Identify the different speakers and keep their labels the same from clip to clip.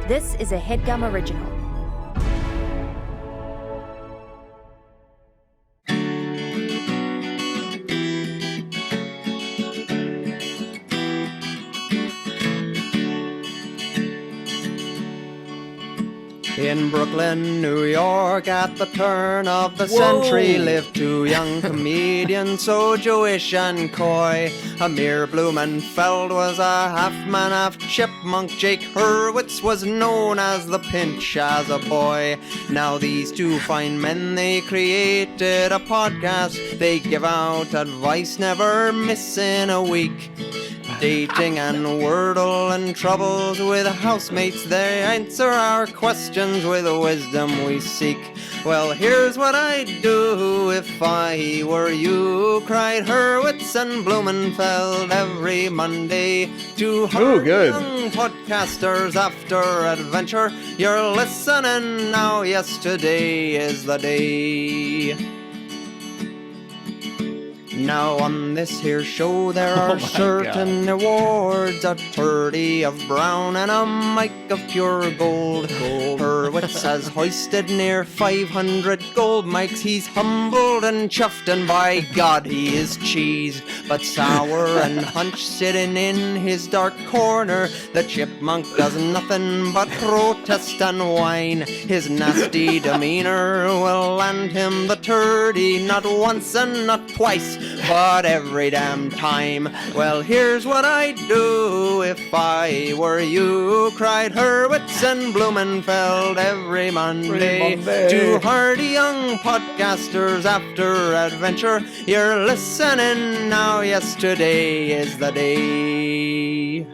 Speaker 1: This is a Headgum original.
Speaker 2: In Brooklyn, New York, at the turn of the century, lived two young comedians, so Jewish and coy. Amir Blumenfeld was a half-man, half-chipmunk. Jake Hurwitz was known as the Pinch as a boy. Now these two fine men, they created a podcast. They give out advice, never missing a week. Dating and Wordle and troubles with housemates, they answer our questions with the wisdom we seek. Well, here's what I'd do if I were you, cried Hurwitz and Blumenfeld every Monday. Two young podcasters after adventure. You're listening now, yes, today is the day. Now on this here show there are certain awards, a 30 of brown and a mic of pure gold. Hurwitz has hoisted near 500 gold mics. He's humbled and chuffed, and by God he is cheese. But sour and hunch sitting in his dark corner, the chipmunk does nothing but protest and whine. His nasty demeanor will land him the 30, not once and not twice, but every damn time. Well, here's what I'd do if I were you, cried Hurwitz and Blumenfeld every Monday. Two hardy young podcasters after adventure. You're listening now, yes, today is the day.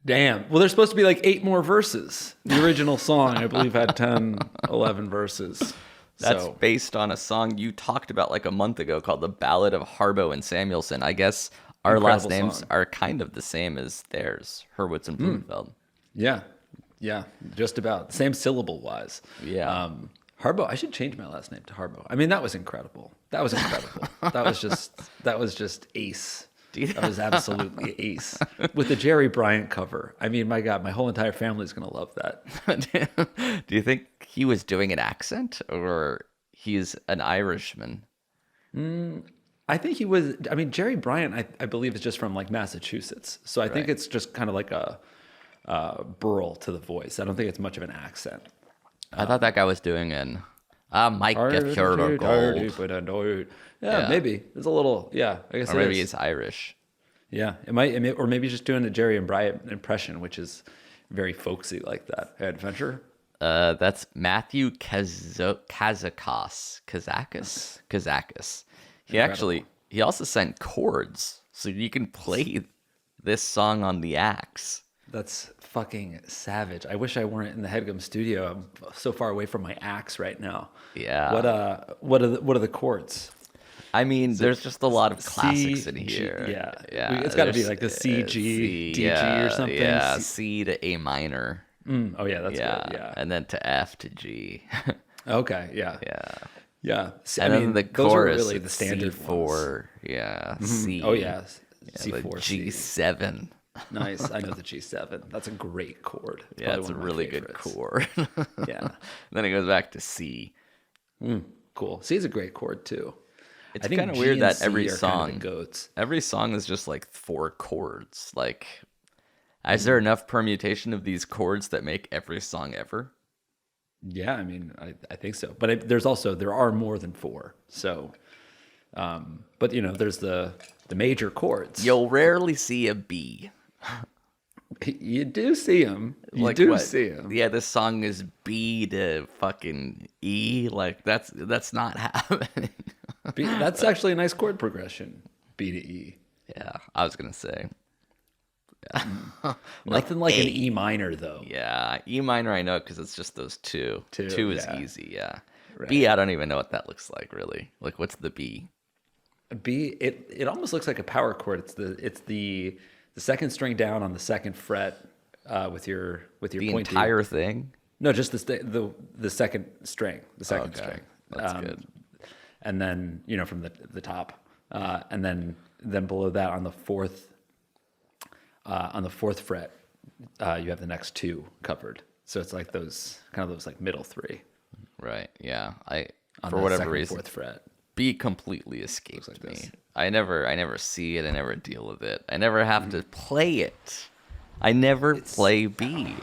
Speaker 3: Damn. Well, there's supposed to be like 8 more verses. The original song, I believe, had 10, 11 verses.
Speaker 4: That's based on a song you talked about like a month ago called The Ballad of Harbo and Samuelson. I guess our last names are kind of the same as theirs, Hurwitz and Blumenfeld.
Speaker 3: Yeah, just about. Same syllable-wise.
Speaker 4: Yeah.
Speaker 3: Harbo, I should change my last name to Harbo. I mean, that was incredible. That was just ace. That was absolutely ace. With the Jerry Bryant cover. I mean, my God, my whole entire family is going to love that.
Speaker 4: Do you think he was doing an accent or he's an Irishman?
Speaker 3: I think he was. I mean, Jerry Bryant, I believe, is just from like Massachusetts. So I think it's just kind of like a burl to the voice. I don't think it's much of an accent.
Speaker 4: I thought that guy was doing an Mike if you're gold.
Speaker 3: Yeah, maybe. It's a little, I guess
Speaker 4: or maybe he's Irish.
Speaker 3: Yeah, it might, or maybe just doing a Jerry and Bryant impression, which is very folksy like that. Adventure?
Speaker 4: That's Matthew Kazakis. He also sent chords, so you can play this song on the axe.
Speaker 3: That's fucking savage. I wish I weren't in the Headgum studio. I'm so far away from my axe right now.
Speaker 4: Yeah.
Speaker 3: What are the chords?
Speaker 4: I mean, there's just a lot of classics in here.
Speaker 3: Yeah. It's got to be like the C, G, D, G or something.
Speaker 4: Yeah, C to A minor.
Speaker 3: Oh, yeah, that's good. Yeah.
Speaker 4: And then to F to G.
Speaker 3: Okay, yeah.
Speaker 4: Yeah.
Speaker 3: And
Speaker 4: then the chorus,
Speaker 3: really the standard
Speaker 4: C4.
Speaker 3: ones.
Speaker 4: Yeah.
Speaker 3: Mm-hmm.
Speaker 4: C.
Speaker 3: Oh, yeah.
Speaker 4: C4, G7.
Speaker 3: Nice. I know the G7. That's a great chord.
Speaker 4: Yeah, it's a really good chord.
Speaker 3: Yeah.
Speaker 4: Then it goes back to C.
Speaker 3: Cool. C is a great chord, too.
Speaker 4: It's kind of weird that every song is just like 4 chords. Like, is there enough permutation of these chords that make every song ever?
Speaker 3: Yeah, I mean, I think so. But there are more than 4. So, but there's the major chords.
Speaker 4: You'll rarely see a B.
Speaker 3: You do see them. See them.
Speaker 4: Yeah, this song is B to fucking E. Like that's not happening.
Speaker 3: That's actually a nice chord progression. B to E.
Speaker 4: Yeah, I was gonna say. Yeah.
Speaker 3: Nothing like an E minor though.
Speaker 4: Yeah, E minor I know because it's just those two. Two is easy. Yeah.
Speaker 3: Right.
Speaker 4: B I don't even know what that looks like really. Like what's the B?
Speaker 3: B it almost looks like a power chord. It's the second string down on the second fret with your
Speaker 4: the
Speaker 3: pointy.
Speaker 4: Entire thing.
Speaker 3: No, just the second string. The second string.
Speaker 4: That's good.
Speaker 3: And then from the top, and then below that on the fourth fret, you have the next two covered. So it's like those like middle three.
Speaker 4: Right. Yeah.
Speaker 3: On
Speaker 4: For
Speaker 3: the
Speaker 4: whatever
Speaker 3: second,
Speaker 4: reason,
Speaker 3: fourth fret.
Speaker 4: B completely escaped
Speaker 3: like
Speaker 4: me.
Speaker 3: this.
Speaker 4: I never see it. I never deal with it. I never have to play it. I never play B.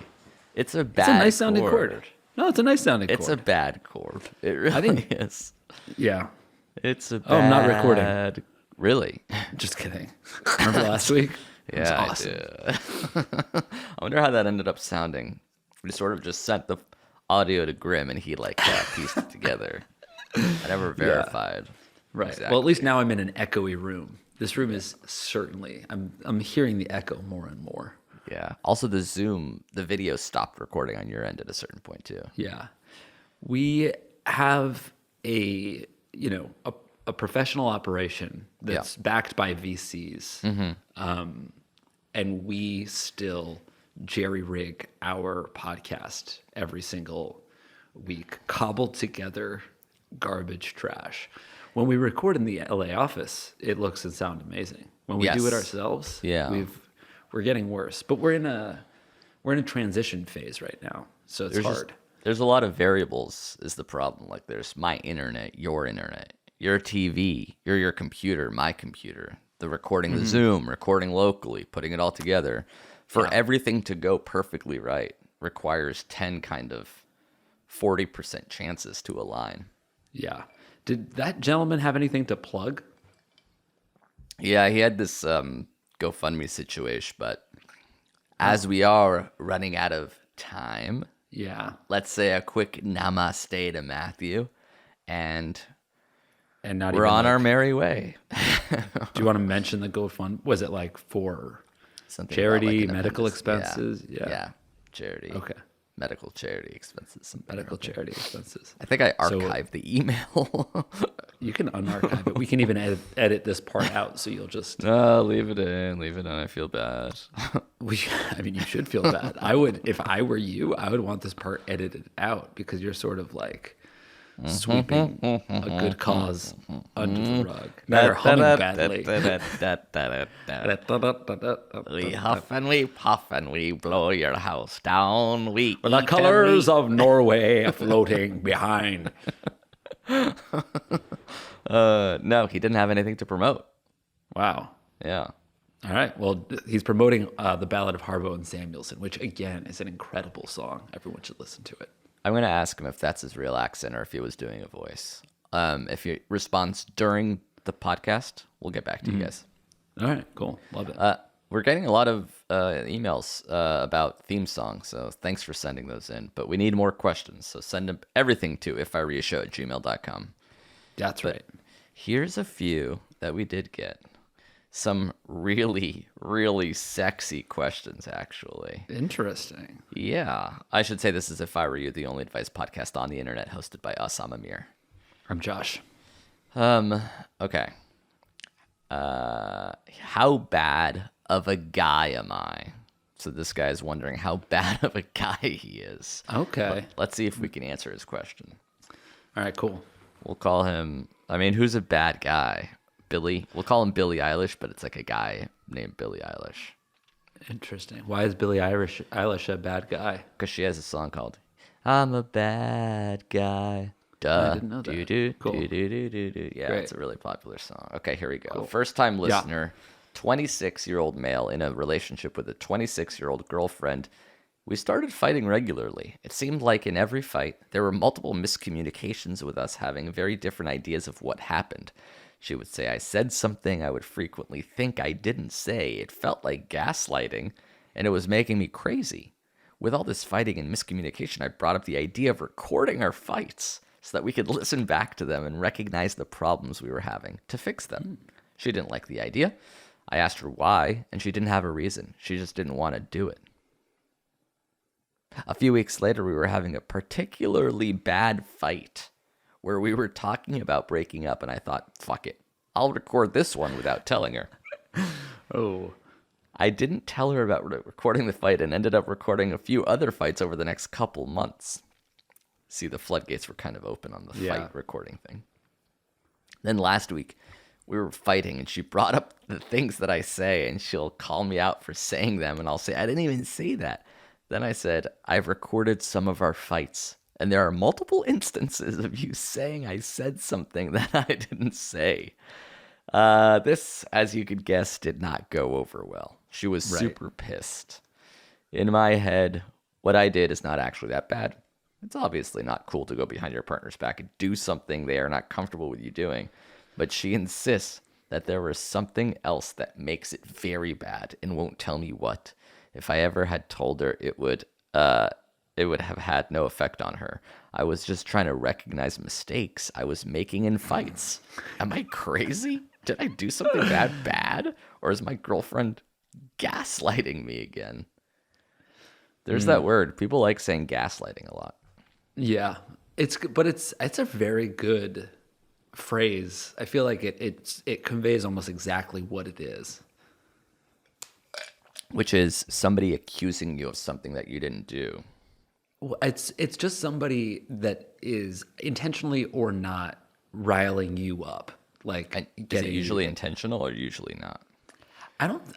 Speaker 4: It's a bad.
Speaker 3: It's a nice sounding chord. No, it's a nice sounding chord.
Speaker 4: It's a bad chord. It really
Speaker 3: think-
Speaker 4: is.
Speaker 3: Yeah.
Speaker 4: It's a bad.
Speaker 3: Oh, I'm not recording.
Speaker 4: Really?
Speaker 3: Just kidding. Remember last week? It was
Speaker 4: Yeah,
Speaker 3: awesome.
Speaker 4: I do. I wonder how that ended up sounding. We sort of just sent the audio to Grim, and he pieced it together. I never verified.
Speaker 3: Right.
Speaker 4: Exactly.
Speaker 3: Well, at least now I'm in an echoey room. This room is certainly. I'm hearing the echo more and more.
Speaker 4: Yeah. Also, the video stopped recording on your end at a certain point too.
Speaker 3: Yeah. We have a professional operation that's backed by VCs. And we still jerry-rig our podcast every single week, cobbled together garbage trash. When we record in the LA office, it looks and sounds amazing. When we do it ourselves, we're getting worse. But we're in a transition phase right now, so it's hard.
Speaker 4: There's a lot of variables is the problem. Like there's my internet, your TV, your computer, my computer, the recording the Zoom, recording locally, putting it all together. For everything to go perfectly right requires 10 kind of 40% chances to align.
Speaker 3: Yeah. Did that gentleman have anything to plug?
Speaker 4: Yeah, he had this GoFundMe situation, but as we are running out of time, let's say a quick namaste to Matthew, and
Speaker 3: not
Speaker 4: we're
Speaker 3: even
Speaker 4: on our merry way.
Speaker 3: Do you want to mention the GoFund? Was it like for
Speaker 4: Something
Speaker 3: charity,
Speaker 4: about, like, an
Speaker 3: medical
Speaker 4: appendix.
Speaker 3: expenses?
Speaker 4: Yeah, charity.
Speaker 3: Okay.
Speaker 4: Medical charity expenses. Something.
Speaker 3: Medical charity expenses.
Speaker 4: I think I archived the email.
Speaker 3: You can unarchive it. We can even edit this part out, so you'll just.
Speaker 4: No, leave it in. I feel bad.
Speaker 3: You should feel bad. I would, if I were you, I would want this part edited out because you're sort of like sweeping a good cause under the rug. Now you're humming badly.
Speaker 4: We huff and we puff and we blow your house down. We
Speaker 3: The
Speaker 4: eat
Speaker 3: colors
Speaker 4: and
Speaker 3: of Norway floating behind.
Speaker 4: no, he didn't have anything to promote.
Speaker 3: Wow.
Speaker 4: Yeah.
Speaker 3: All right. Well, he's promoting the Ballad of Harbo and Samuelson, which again is an incredible song. Everyone should listen to it.
Speaker 4: I'm going to ask him if that's his real accent or if he was doing a voice. If he responds during the podcast, we'll get back to you guys.
Speaker 3: All right. Cool. Love it.
Speaker 4: We're getting a lot of emails about theme songs, so thanks for sending those in. But we need more questions, so send them everything to ifireadshow@gmail.com.
Speaker 3: That's right.
Speaker 4: Here's a few that we did get. Some really, really sexy questions, actually.
Speaker 3: Interesting.
Speaker 4: Yeah. I should say this is If I Were You, the only advice podcast on the internet hosted by us. I'm Amir.
Speaker 3: I'm Josh.
Speaker 4: Okay. How bad of a guy am I? So this guy is wondering how bad of a guy he is.
Speaker 3: Okay.
Speaker 4: Let's see if we can answer his question.
Speaker 3: All right, cool.
Speaker 4: We'll call him, who's a bad guy? Billy. We'll call him Billie Eilish, but it's like a guy named Billie Eilish.
Speaker 3: Interesting. Why is Billie Eilish a bad guy?
Speaker 4: Because she has a song called I'm a Bad Guy. Duh.
Speaker 3: I didn't know that. Cool.
Speaker 4: Yeah,
Speaker 3: Great.
Speaker 4: it's a really popular song. Okay, here we go. Cool. First-time listener, 26-year-old male in a relationship with a 26-year-old girlfriend. We started fighting regularly. It seemed like in every fight, there were multiple miscommunications with us having very different ideas of what happened. She would say I said something I would frequently think I didn't say. It felt like gaslighting, and it was making me crazy. With all this fighting and miscommunication, I brought up the idea of recording our fights so that we could listen back to them and recognize the problems we were having to fix them. She didn't like the idea. I asked her why, and she didn't have a reason. She just didn't want to do it. A few weeks later, we were having a particularly bad fight where we were talking about breaking up, and I thought, fuck it, I'll record this one without telling her.
Speaker 3: Oh.
Speaker 4: I didn't tell her about recording the fight and ended up recording a few other fights over the next couple months. See, the floodgates were kind of open on the fight recording thing. Then last week, we were fighting and she brought up the things that I say and she'll call me out for saying them and I'll say, I didn't even say that. Then I said, I've recorded some of our fights and there are multiple instances of you saying I said something that I didn't say. This, as you could guess, did not go over well. She was super pissed. In my head, what I did is not actually that bad. It's obviously not cool to go behind your partner's back and do something they are not comfortable with you doing. But she insists that there was something else that makes it very bad and won't tell me what. If I ever had told her, it would have had no effect on her. I was just trying to recognize mistakes I was making in fights. Am I crazy? Did I do something bad? Or is my girlfriend gaslighting me again? There's that word. People like saying gaslighting a lot.
Speaker 3: Yeah. It's a very good phrase. I feel like it conveys almost exactly what it is.
Speaker 4: Which is somebody accusing you of something that you didn't do.
Speaker 3: Well, it's just somebody that is intentionally or not riling you up. Like,
Speaker 4: is it usually intentional or usually not?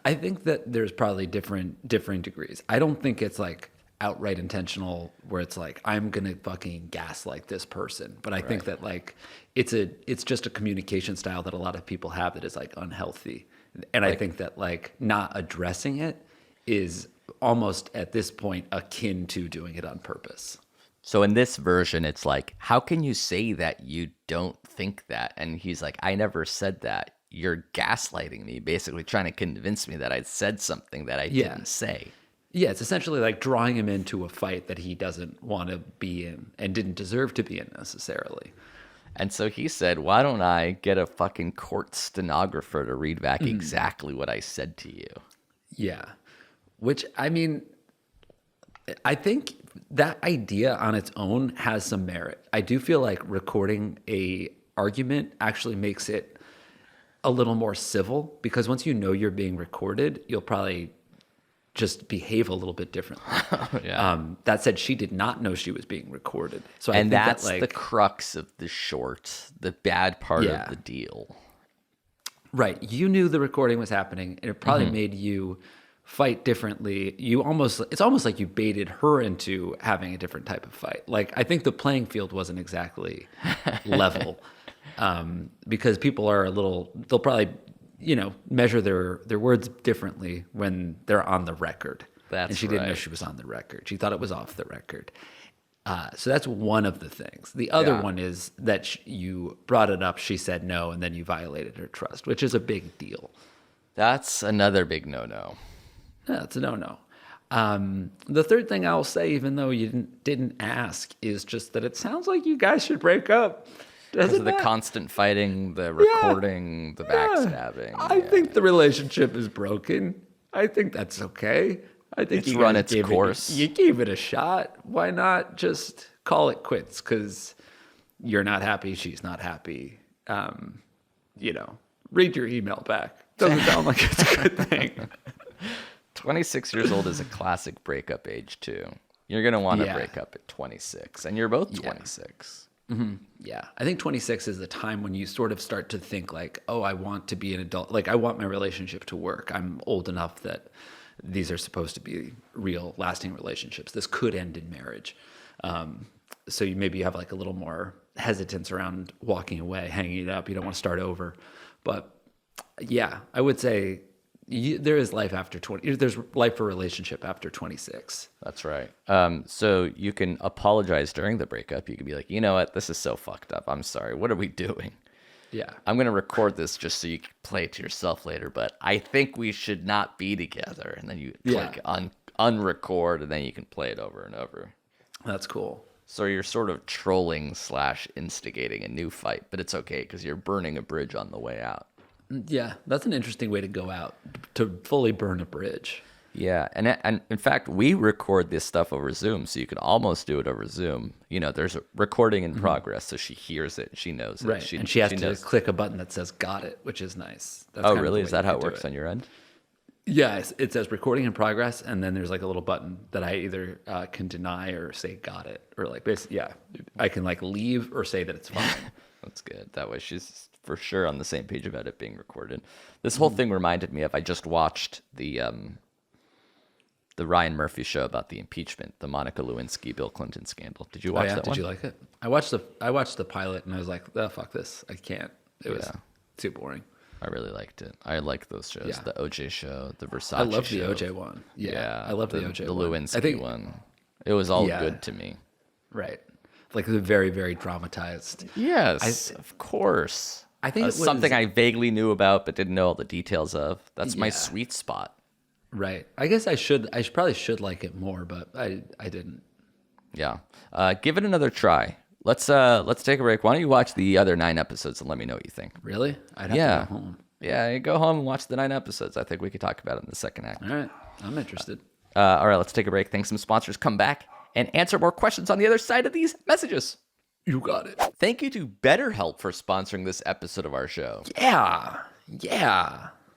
Speaker 3: I think that there's probably different degrees. I don't think it's like outright intentional where it's like, I'm going to fucking gaslight this person. But I think that like, it's just a communication style that a lot of people have that is like unhealthy. And I think that like not addressing it is almost at this point akin to doing it on purpose.
Speaker 4: So in this version, it's like, how can you say that you don't think that? And he's like, I never said that. You're gaslighting me, basically trying to convince me that I said something that I didn't say.
Speaker 3: Yeah, it's essentially like drawing him into a fight that he doesn't want to be in and didn't deserve to be in necessarily.
Speaker 4: And so he said, why don't I get a fucking court stenographer to read back exactly what I said to you?
Speaker 3: Yeah. Which, I mean, I think that idea on its own has some merit. I do feel like recording a argument actually makes it a little more civil, because once you know you're being recorded, you'll probably just behave a little bit differently. That said, she did not know she was being recorded. So I think
Speaker 4: that's
Speaker 3: that, like,
Speaker 4: the crux of the short, the bad part of the deal.
Speaker 3: Right. You knew the recording was happening, and it probably made you fight differently. It's almost like you baited her into having a different type of fight. Like, I think the playing field wasn't exactly level. Because people are they'll probably, measure their words differently when they're on the record. And she didn't know she was on the record. She thought it was off the record. So that's one of the things. The other one is that you brought it up, she said no, and then you violated her trust, which is a big deal.
Speaker 4: That's another big no-no.
Speaker 3: Yeah, it's a no-no. The third thing I'll say, even though you didn't ask, is just that it sounds like you guys should break up.
Speaker 4: Because of the constant fighting, the recording, the backstabbing.
Speaker 3: I think the relationship is broken. I think that's okay. I think
Speaker 4: it's run its course.
Speaker 3: You gave it a shot. Why not just call it quits? Because you're not happy, she's not happy. Read your email back. Doesn't sound like it's a good thing.
Speaker 4: 26 years old is a classic breakup age, too. You're going to want to break up at 26, and you're both 26.
Speaker 3: Yeah, I think 26 is the time when you sort of start to think like, oh, I want to be an adult. Like, I want my relationship to work. I'm old enough that these are supposed to be real, lasting relationships. This could end in marriage. So maybe you have like a little more hesitance around walking away, hanging it up. You don't want to start over. But yeah, I would say there is life after 20. There's life for a relationship after 26.
Speaker 4: That's right. So you can apologize during the breakup. You can be like, you know what? This is so fucked up. I'm sorry. What are we doing?
Speaker 3: Yeah.
Speaker 4: I'm going to record this just so you can play it to yourself later, but I think we should not be together. And then you click unrecord, and then you can play it over and over.
Speaker 3: That's cool.
Speaker 4: So you're sort of trolling / instigating a new fight, but it's okay because you're burning a bridge on the way out.
Speaker 3: Yeah, that's an interesting way to go out, to fully burn a bridge.
Speaker 4: Yeah, and in fact, we record this stuff over Zoom, so you can almost do it over Zoom. There's a recording in progress, so she hears it, she knows it.
Speaker 3: Right, and she has to click a button that says "Got it," which is nice. That's
Speaker 4: oh, really? Is that how it works on your end?
Speaker 3: Yeah, it says "recording in progress," and then there's like a little button that I either can deny or say "Got it," or like basically, I can like leave or say that it's fine.
Speaker 4: That's good. That way she's for sure on the same page about it being recorded. This whole thing reminded me of, I just watched the Ryan Murphy show about the impeachment, the Monica Lewinsky, Bill Clinton scandal. Did you watch that one?
Speaker 3: Did you like it? I watched the pilot and I was like, oh, fuck this. I can't. It was too boring.
Speaker 4: I really liked it. I like those shows.
Speaker 3: Yeah.
Speaker 4: The OJ show, the Versace show.
Speaker 3: I love the OJ one. Yeah. I love the OJ one.
Speaker 4: The Lewinsky one. It was all good to me.
Speaker 3: Right. Like the very, very dramatized.
Speaker 4: Yes, of course.
Speaker 3: I think it was
Speaker 4: something I vaguely knew about but didn't know all the details of. That's my sweet spot.
Speaker 3: Right. I guess I probably should like it more, but I didn't.
Speaker 4: Yeah. Give it another try. Let's take a break. Why don't you watch the other 9 episodes and let me know what you think?
Speaker 3: Really? I'd have to go home.
Speaker 4: Yeah, you go home and watch the 9 episodes. I think we could talk about it in the second act.
Speaker 3: All right. I'm interested.
Speaker 4: All right, let's take a break. Thanks some sponsors. Come back and answer more questions on the other side of these messages.
Speaker 3: You got it.
Speaker 4: Thank you to BetterHelp for sponsoring this episode of our show.
Speaker 3: Yeah.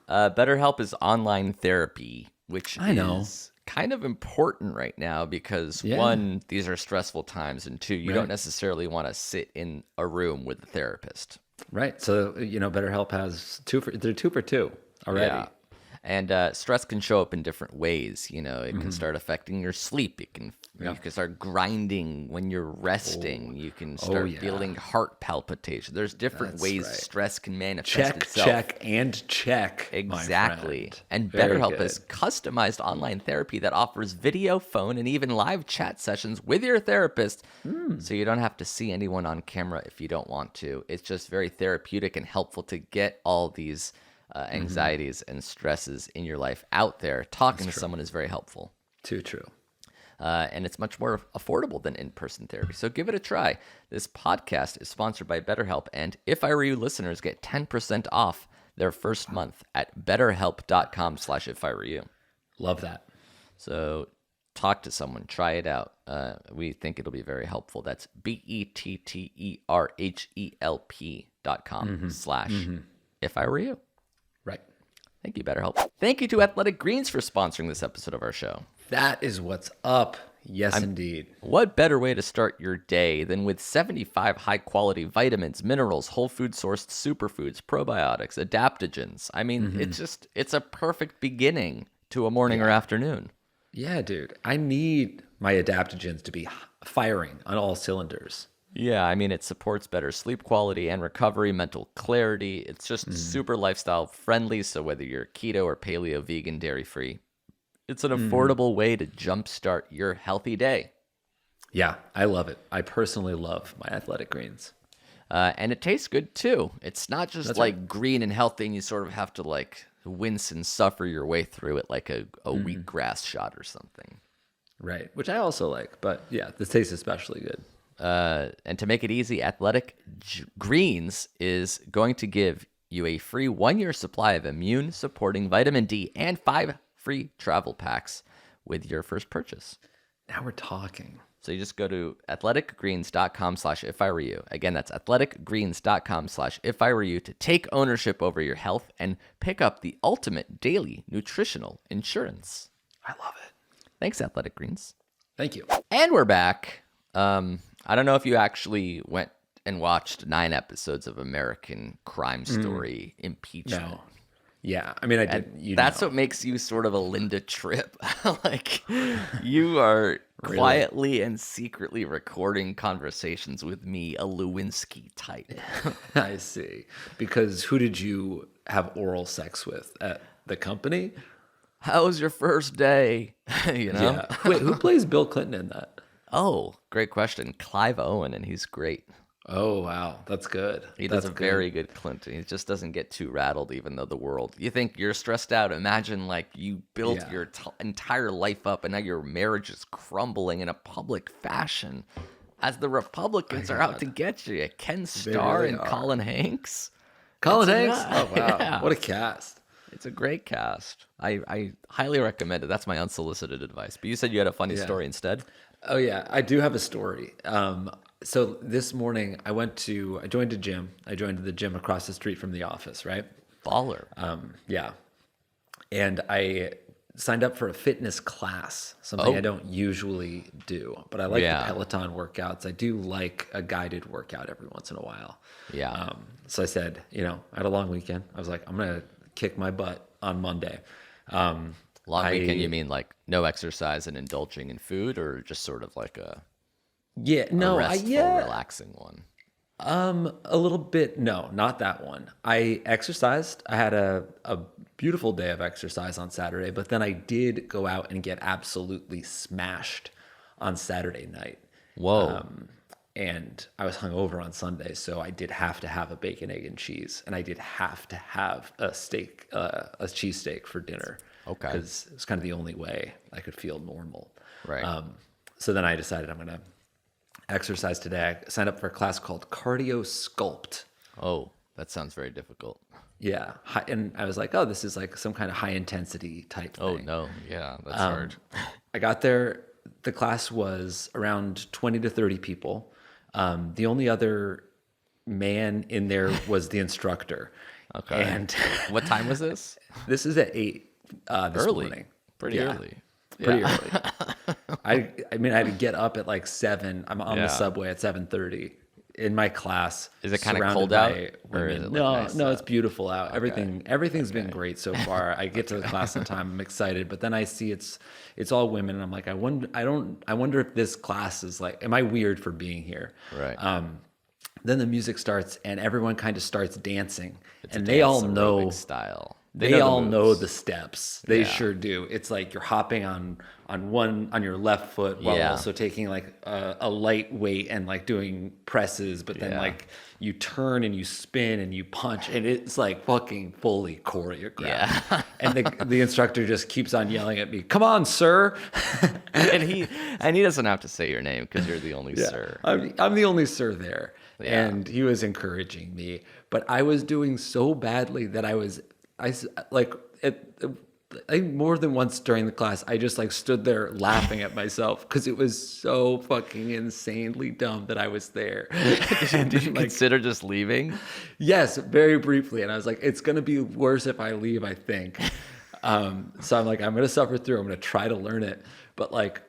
Speaker 4: BetterHelp is online therapy, which is kind of important right now because, one, these are stressful times, and two, you don't necessarily want to sit in a room with a therapist.
Speaker 3: Right. So, BetterHelp has they're 2 for 2 already.
Speaker 4: Yeah. And stress can show up in different ways. It can start affecting your sleep. You can start grinding when you're resting. You can start feeling heart palpitation. There's different ways stress can manifest itself.
Speaker 3: Check.
Speaker 4: Exactly. And BetterHelp is customized online therapy that offers video, phone, and even live chat sessions with your therapist. So you don't have to see anyone on camera if you don't want to. It's just very therapeutic and helpful to get all these anxieties and stresses in your life out there. Talking to someone is very helpful.
Speaker 3: Too true.
Speaker 4: And it's much more affordable than in-person therapy. So give it a try. This podcast is sponsored by BetterHelp, and If I Were You listeners get 10% off their first month at betterhelp.com/ifIWereYou.
Speaker 3: Love that.
Speaker 4: So talk to someone, try it out. We think it'll be very helpful. That's BetterHelp.com/ifIWereYou.
Speaker 3: Right.
Speaker 4: Thank you, BetterHelp. Thank you to Athletic Greens for sponsoring this episode of our show.
Speaker 3: That is what's up. Yes, indeed.
Speaker 4: What better way to start your day than with 75 high-quality vitamins, minerals, whole food sourced superfoods, probiotics, adaptogens. I mean, it's a perfect beginning to a morning or afternoon.
Speaker 3: Yeah, dude. I need my adaptogens to be firing on all cylinders.
Speaker 4: Yeah, I mean, it supports better sleep quality and recovery, mental clarity. It's just super lifestyle friendly. So whether you're keto or paleo, vegan, dairy free, it's an affordable way to jumpstart your healthy day.
Speaker 3: Yeah, I love it. I personally love my Athletic Greens.
Speaker 4: And it tastes good too. It's not just green and healthy and you sort of have to wince and suffer your way through it like a wheatgrass shot or something.
Speaker 3: Right, which I also like. But yeah, this tastes especially good.
Speaker 4: And to make it easy, Athletic Greens is going to give you a free 1-year supply of immune-supporting vitamin D and 5 free travel packs with your first purchase.
Speaker 3: Now we're talking.
Speaker 4: So you just go to athleticgreens.com/ifIWereYou. Again, that's athleticgreens.com/ifIWereYou to take ownership over your health and pick up the ultimate daily nutritional insurance.
Speaker 3: I love it.
Speaker 4: Thanks, Athletic Greens.
Speaker 3: Thank you.
Speaker 4: And we're back. I don't know if you actually went and watched 9 episodes of American Crime Story Impeachment.
Speaker 3: No. Yeah, I mean, I did.
Speaker 4: That's what makes you sort of a Linda Tripp. You are quietly and secretly recording conversations with me, a Lewinsky type.
Speaker 3: I see. Because who did you have oral sex with at the company?
Speaker 4: How was your first day?
Speaker 3: Yeah. Wait, who plays Bill Clinton in that?
Speaker 4: Oh, great question. Clive Owen, and he's great.
Speaker 3: Oh, wow. That's good.
Speaker 4: He does a very good Clinton. He just doesn't get too rattled, even though the world... You think you're stressed out. Imagine, you built your entire life up, and now your marriage is crumbling in a public fashion as the Republicans are out to get you. Ken Starr and Colin Hanks.
Speaker 3: Colin Hanks? Oh, wow. Yeah. What a cast.
Speaker 4: It's a great cast. I highly recommend it. That's my unsolicited advice. But you said you had a funny story instead?
Speaker 3: Oh, yeah. I do have a story. So this morning I joined a gym. I joined the gym across the street from the office, right?
Speaker 4: Baller.
Speaker 3: Yeah. And I signed up for a fitness class, something I don't usually do, but I like the Peloton workouts. I do like a guided workout every once in a while.
Speaker 4: Yeah.
Speaker 3: So I said, I had a long weekend. I was like, I'm going to kick my butt on Monday.
Speaker 4: Long weekend, you mean like no exercise and indulging in food, or just sort of like a restful, relaxing one?
Speaker 3: A little bit. No, not that one. I exercised. I had a beautiful day of exercise on Saturday, but then I did go out and get absolutely smashed on Saturday night.
Speaker 4: Whoa.
Speaker 3: And I was hungover on Sunday, so I did have to have a bacon, egg, and cheese, and I did have to have a steak, a cheesesteak for dinner.
Speaker 4: Okay.
Speaker 3: Because it was kind of the only way I could feel normal.
Speaker 4: Right.
Speaker 3: So then I decided I'm going to exercise today. I signed up for a class called Cardio Sculpt.
Speaker 4: Oh, that sounds very difficult.
Speaker 3: Yeah. And I was like, oh, this is like some kind of high intensity type thing.
Speaker 4: Oh, no. Yeah, that's hard.
Speaker 3: I got there. The class was around 20 to 30 people. The only other man in there was the instructor.
Speaker 4: Okay.
Speaker 3: And
Speaker 4: what time was this?
Speaker 3: This is at 8 this morning.
Speaker 4: Pretty early.
Speaker 3: Pretty early. I had to get up at like 7. I'm on the subway at 7:30 in my class.
Speaker 4: Is it kind of cold out? Or is it nice
Speaker 3: no,
Speaker 4: out?
Speaker 3: it's beautiful out. Okay. Everything's been great so far. I get to the class on time. I'm excited, but then I see it's all women, and I'm like, I wonder if this class is like, am I weird for being here?
Speaker 4: Right.
Speaker 3: Then the music starts, and everyone kind of starts dancing, and
Speaker 4: they
Speaker 3: all know
Speaker 4: style.
Speaker 3: They all know the steps. They sure do. It's like you're hopping on your left foot while also taking like a light weight and like doing presses, but then like you turn and you spin and you punch, and it's like fucking fully choreographed. Yeah. And the instructor just keeps on yelling at me, "Come on, sir!"
Speaker 4: and he doesn't have to say your name because you're the only sir.
Speaker 3: I'm the only sir there,
Speaker 4: Yeah.
Speaker 3: and he was encouraging me, but I was doing so badly that I more than once during the class, I just like stood there laughing at myself because it was so fucking insanely dumb that I was there.
Speaker 4: Did you consider just leaving?
Speaker 3: Yes, very briefly. And I was like, it's going to be worse if I leave, I think. So I'm like, I'm going to suffer through. I'm going to try to learn it. But like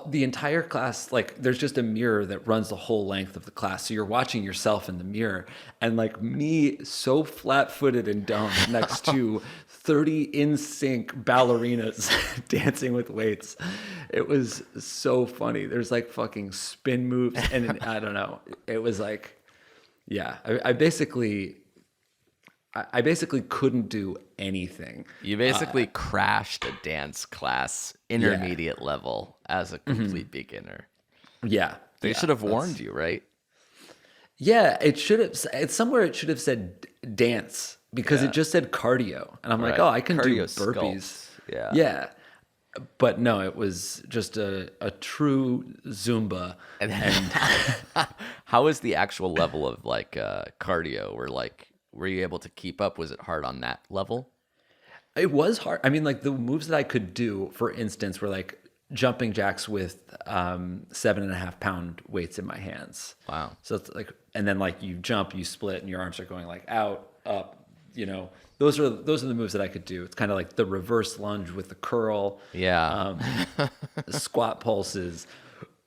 Speaker 3: the entire class, like there's just a mirror that runs the whole length of the class. So you're watching yourself in the mirror, and like me so flat-footed and dumb next to 30 in sync ballerinas dancing with weights. It was so funny. There's like fucking spin moves, and I don't know. It was like, I basically couldn't do anything.
Speaker 4: You basically crashed a dance class intermediate level as a complete beginner.
Speaker 3: Yeah.
Speaker 4: They should have warned you, right?
Speaker 3: Yeah, it should have. It's somewhere it should have said dance because it just said cardio. And I'm like, oh, I can do burpees.
Speaker 4: Yeah.
Speaker 3: Yeah. But no, it was just a true Zumba.
Speaker 4: And how is the actual level of like cardio? Were you able to keep up? Was it hard on that level?
Speaker 3: It was hard. I mean, like the moves that I could do, for instance, were like jumping jacks with 7.5 pound weights in my hands.
Speaker 4: Wow.
Speaker 3: So it's like, and then like you jump, you split, and your arms are going like out, up. You know, those are the moves that I could do. It's kind of like the reverse lunge with the curl.
Speaker 4: Yeah.
Speaker 3: Squat pulses.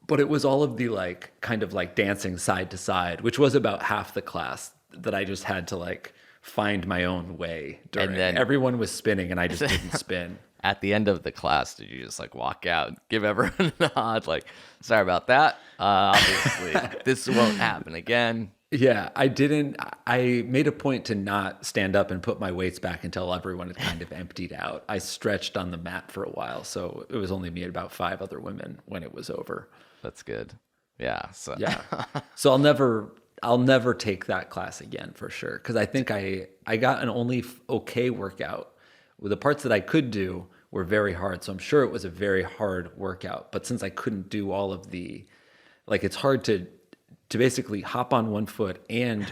Speaker 3: But it was all of the like kind of like dancing side to side, which was about half the class that I just had to like find my own way during. And then everyone was spinning and I just didn't spin.
Speaker 4: At the end of the class, did you just like walk out, give everyone a nod, like, sorry about that. Obviously, this won't happen again.
Speaker 3: Yeah, I didn't. I made a point to not stand up and put my weights back until everyone had kind of emptied out. I stretched on the mat for a while, so it was only me and about 5 other women when it was over.
Speaker 4: That's good. Yeah.
Speaker 3: So I'll never take that class again for sure, because I think I got an only okay workout. Well, the parts that I could do were very hard, so I'm sure it was a very hard workout. But since I couldn't do all of the, like, it's hard to basically hop on one foot and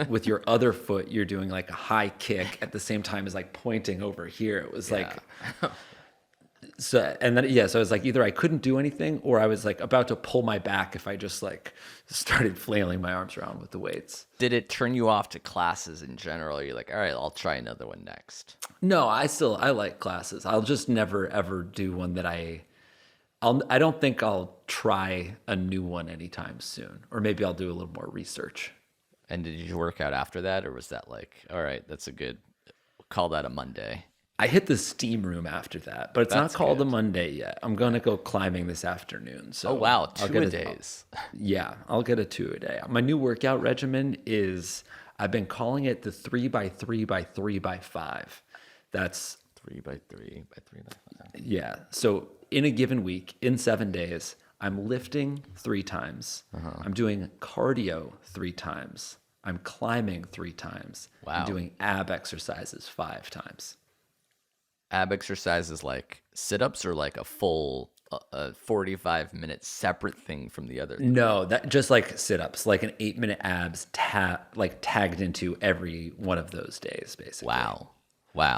Speaker 3: with your other foot you're doing like a high kick at the same time as like pointing over here. It was like So and then so it was like either I couldn't do anything or I was like about to pull my back if I just like started flailing my arms around with the weights.
Speaker 4: Did it turn you off to classes in general? You're like, all right, I'll try another one next.
Speaker 3: No, I like classes. I'll just never ever do one that I don't think I'll try a new one anytime soon. Or maybe I'll do a little more research.
Speaker 4: And did you work out after that, or was that like, all right, we'll call that a Monday?
Speaker 3: I hit the steam room after that, but it's not called a Monday yet. I'm going to go climbing this afternoon. So
Speaker 4: oh, wow. 2-a-days.
Speaker 3: Yeah, I'll get a 2-a-day. My new workout regimen is, I've been calling it the 3x3x3x5. That's
Speaker 4: 3x3x3x5.
Speaker 3: Yeah. So in a given week, in 7 days, I'm lifting 3 times. I'm doing cardio 3 times. I'm climbing 3 times.
Speaker 4: Wow.
Speaker 3: I'm doing ab exercises 5 times.
Speaker 4: Ab exercises like sit-ups or like a full 45-minute separate thing from the other?
Speaker 3: No, that just like sit-ups, like an 8-minute abs tagged into every one of those days, basically.
Speaker 4: Wow,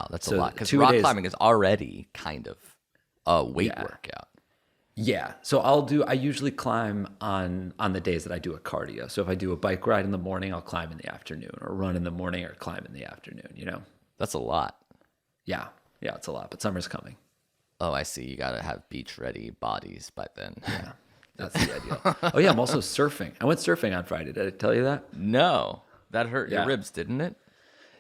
Speaker 4: that's a lot. Because
Speaker 3: 2
Speaker 4: rock
Speaker 3: days,
Speaker 4: climbing is already kind of a weight workout.
Speaker 3: Yeah. So I usually climb on the days that I do a cardio. So if I do a bike ride in the morning, I'll climb in the afternoon, or run in the morning or climb in the afternoon, you know?
Speaker 4: That's a lot.
Speaker 3: Yeah. Yeah, it's a lot, but summer's coming.
Speaker 4: Oh, I see. You got to have beach-ready bodies by then.
Speaker 3: Yeah, that's the ideal. Oh, yeah, I'm also surfing. I went surfing on Friday. Did I tell you that?
Speaker 4: No. That hurt your ribs, didn't it?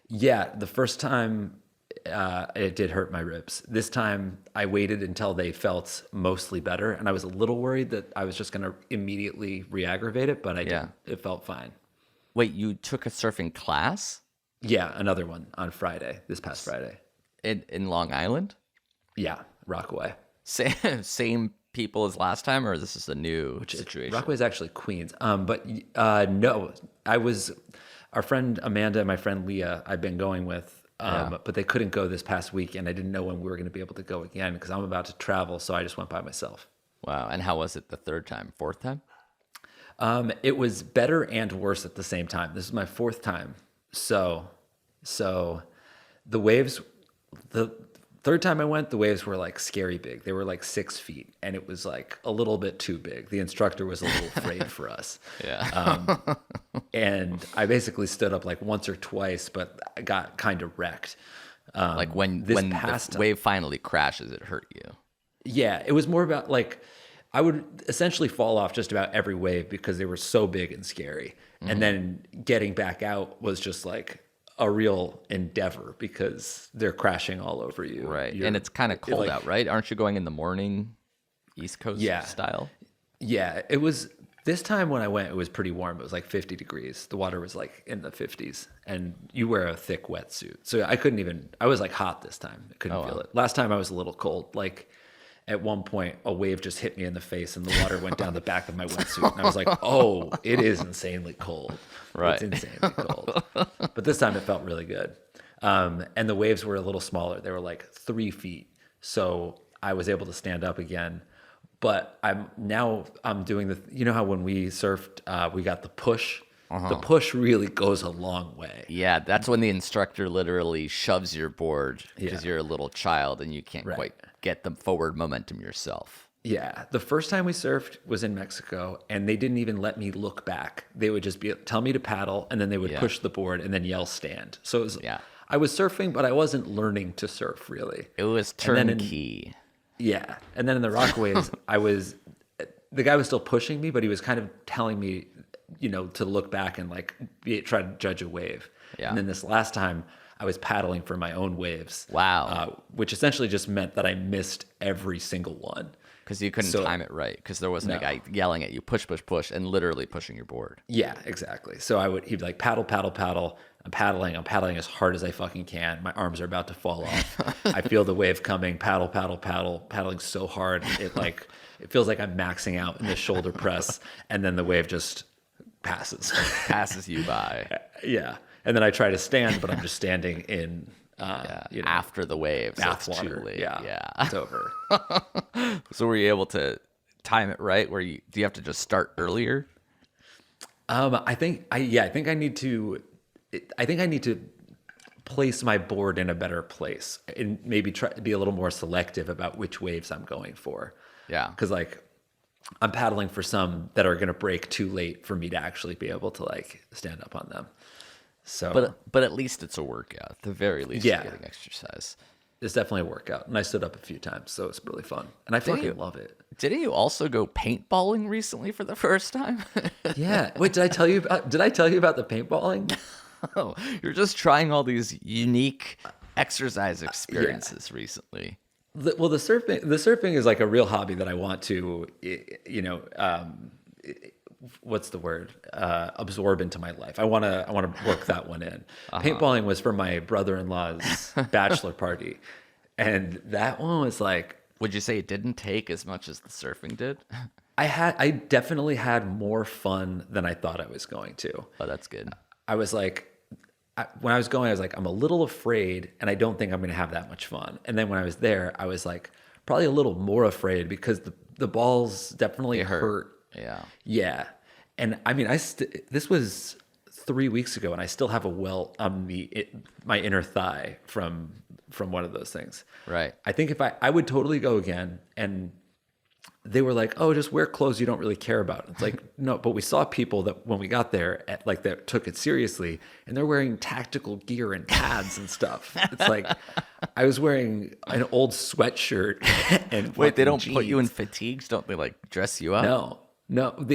Speaker 3: Yeah, the first time it did hurt my ribs. This time I waited until they felt mostly better, and I was a little worried that I was just going to immediately re-aggravate it, but I didn't. It felt fine.
Speaker 4: Wait, you took a surfing class?
Speaker 3: Yeah, another one on Friday, this past Friday.
Speaker 4: In Long Island?
Speaker 3: Yeah, Rockaway.
Speaker 4: Same people as last time, or this is a new situation?
Speaker 3: Rockaway is actually Queens. But no, I was our friend Amanda and my friend Leah I've been going with, but they couldn't go this past week, and I didn't know when we were going to be able to go again because I'm about to travel, so I just went by myself.
Speaker 4: Wow, and how was it the third time, fourth time?
Speaker 3: It was better and worse at the same time. This is my 4th time. So the waves... The third time I went, the waves were like scary big. They were like 6 feet, and it was like a little bit too big. The instructor was a little afraid for us.
Speaker 4: Yeah.
Speaker 3: And I basically stood up like once or twice, but I got kind of wrecked.
Speaker 4: Like when the wave finally crashes, it hurt you.
Speaker 3: Yeah, it was more about like I would essentially fall off just about every wave because they were so big and scary. Mm-hmm. And then getting back out was just like a real endeavor because they're crashing all over you.
Speaker 4: Right. And it's kind of cold out, right? Aren't you going in the morning, East Coast style?
Speaker 3: Yeah. It was, this time when I went, it was pretty warm. It was like 50 degrees. The water was like in the 50s, and you wear a thick wetsuit. So I was like hot this time. I couldn't feel it. Last time I was a little cold. Like at one point, a wave just hit me in the face and the water went down the back of my wetsuit. And I was like, oh, it is insanely cold.
Speaker 4: Right.
Speaker 3: It's insanely cold. But this time it felt really good. And the waves were a little smaller. They were like 3 feet. So I was able to stand up again. But I'm doing you know how when we surfed, we got the push? The push really goes a long way.
Speaker 4: Yeah, that's when the instructor literally shoves your board because you're a little child and you can't quite get the forward momentum yourself.
Speaker 3: Yeah, the first time we surfed was in Mexico, and they didn't even let me look back. They would just tell me to paddle, and then they would push the board and then yell stand. So it was, I was surfing, but I wasn't learning to surf really.
Speaker 4: It was turnkey.
Speaker 3: And then in the Rockaways, the guy was still pushing me, but he was kind of telling me, to look back and like try to judge a wave. Yeah. And then this last time, I was paddling for my own waves.
Speaker 4: Wow.
Speaker 3: Which essentially just meant that I missed every single one.
Speaker 4: Because you couldn't time it right. Because there wasn't a guy yelling at you, push, push, push, and literally pushing your board.
Speaker 3: Yeah, exactly. So he'd be like, paddle, paddle, paddle. I'm paddling as hard as I fucking can. My arms are about to fall off. I feel the wave coming, paddle, paddle, paddle, paddling so hard. It feels like I'm maxing out in the shoulder press. And then the wave just passes
Speaker 4: you by.
Speaker 3: Yeah. And then I try to stand, but I'm just standing in
Speaker 4: after the wave.
Speaker 3: Bath
Speaker 4: so it's
Speaker 3: water.
Speaker 4: Too late.
Speaker 3: Yeah. It's over.
Speaker 4: So were you able to time it right? Do you have to just start earlier?
Speaker 3: I think I need to place my board in a better place and maybe try to be a little more selective about which waves I'm going for.
Speaker 4: Yeah.
Speaker 3: Because like I'm paddling for some that are going to break too late for me to actually be able to like stand up on them. So,
Speaker 4: but at least it's a workout. At the very least,
Speaker 3: Yeah.
Speaker 4: you're getting exercise.
Speaker 3: it's definitely a workout. And I stood up a few times, so it's really fun. And I fucking love it.
Speaker 4: Didn't you also go paintballing recently for the first time?
Speaker 3: Yeah. Wait, did I tell you about the paintballing?
Speaker 4: Oh, you're just trying all these unique exercise experiences recently.
Speaker 3: Well, the surfing is like a real hobby that I want to, what's the word? Absorb into my life. I want to work that one in. Paintballing was for my brother-in-law's bachelor party, and that one was like.
Speaker 4: Would you say it didn't take as much as the surfing did?
Speaker 3: I definitely had more fun than I thought I was going to.
Speaker 4: Oh, that's good.
Speaker 3: I was like, when I was going, I was like, I'm a little afraid, and I don't think I'm going to have that much fun. And then when I was there, I was like, probably a little more afraid because the balls definitely hurt.
Speaker 4: Yeah.
Speaker 3: Yeah. And I mean, this was 3 weeks ago, and I still have a welt on my inner thigh from one of those things.
Speaker 4: Right.
Speaker 3: I think if I would totally go again, and they were like, "Oh, just wear clothes you don't really care about." It's like, no, but we saw people that when we got there, that took it seriously, and they're wearing tactical gear and pads and stuff. It's like I was wearing an old sweatshirt and
Speaker 4: Wait, they don't
Speaker 3: jeans.
Speaker 4: put you in fatigues? Don't they like dress you up?
Speaker 3: No,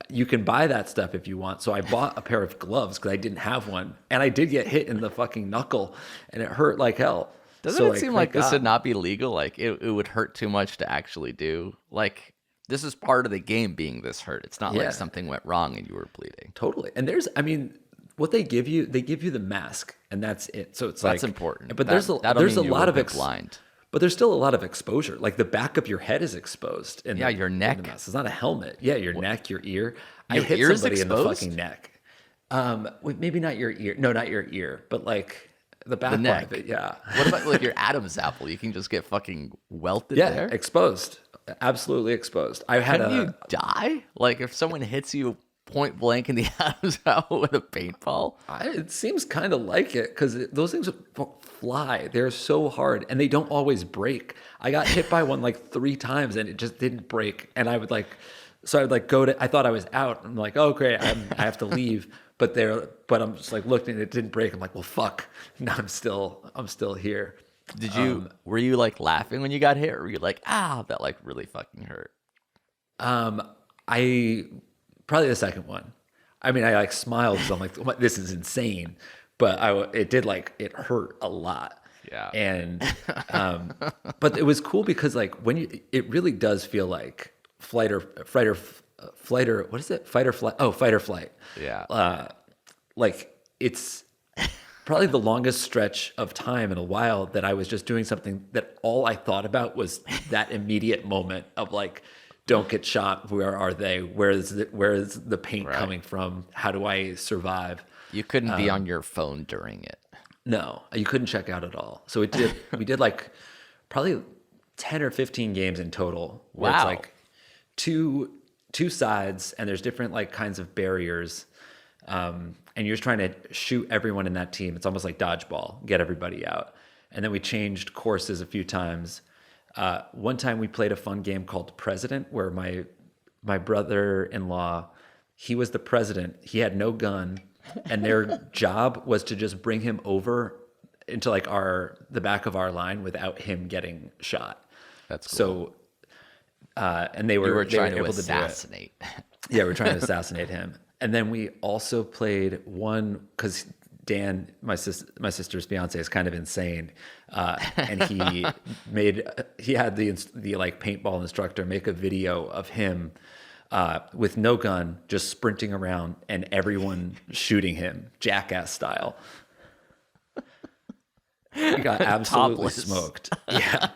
Speaker 3: you can buy that stuff if you want. So I bought a pair of gloves because I didn't have one, and I did get hit in the fucking knuckle, and it hurt like hell.
Speaker 4: Doesn't it seem like this would not be legal? Like it would hurt too much to actually do. Like this is part of the game being this hurt. It's not like something went wrong and you were bleeding.
Speaker 3: Totally. And what they give you the mask, and that's it. So it's
Speaker 4: that's important.
Speaker 3: But there's a lot of
Speaker 4: blind.
Speaker 3: But there's still a lot of exposure. Like the back of your head is exposed.
Speaker 4: Your neck.
Speaker 3: It's not a helmet. Yeah, your neck, your ear.
Speaker 4: Your
Speaker 3: I hit
Speaker 4: ear's
Speaker 3: somebody
Speaker 4: exposed?
Speaker 3: in the fucking neck. Maybe not your ear. No, not your ear, but like the back part
Speaker 4: neck.
Speaker 3: of it. Yeah.
Speaker 4: What about like your Adam's apple? You can just get fucking welted
Speaker 3: Yeah,
Speaker 4: there.
Speaker 3: exposed. Absolutely exposed.
Speaker 4: Can you die? Like if someone hits you point blank in the Adam's apple with a paintball?
Speaker 3: It seems kind of like it because those things fly. They're so hard and they don't always break. I got hit by one like 3 times and it just didn't break. And I would like go to. I thought I was out. I'm like, oh great, I have to leave. But I'm just like looking and it didn't break. I'm like, well, fuck. No, I'm still here.
Speaker 4: Did you? Were you like laughing when you got hit, or were you like, that like really fucking hurt?
Speaker 3: I probably the second one. I mean, I like smiled because I'm like, what, this is insane. But it hurt a lot.
Speaker 4: Yeah.
Speaker 3: And but it was cool because like it really does feel like fight or what is it? Fight or flight? Oh, fight or flight.
Speaker 4: Yeah.
Speaker 3: Like it's probably the longest stretch of time in a while that I was just doing something that all I thought about was that immediate moment of like, don't get shot. Where are they? Where is the paint coming from? How do I survive?
Speaker 4: You couldn't be on your phone during it.
Speaker 3: No, you couldn't check out at all. So we did like probably 10 or 15 games in total. Where It's like two sides and there's different like kinds of barriers. And you're just trying to shoot everyone in that team. It's almost like dodgeball, get everybody out. And then we changed courses a few times. One time we played a fun game called President, where my brother-in-law, he was the president. He had no gun, and their job was to just bring him over into like the back of our line without him getting shot.
Speaker 4: That's cool.
Speaker 3: So, and they were
Speaker 4: trying
Speaker 3: able
Speaker 4: to
Speaker 3: to
Speaker 4: assassinate.
Speaker 3: Yeah, we're trying to assassinate him. And then we also played one because Dan, my sister's fiance, is kind of insane, and he had the like paintball instructor make a video of him with no gun, just sprinting around, and everyone shooting him, jackass style. He got absolutely smoked. Yeah.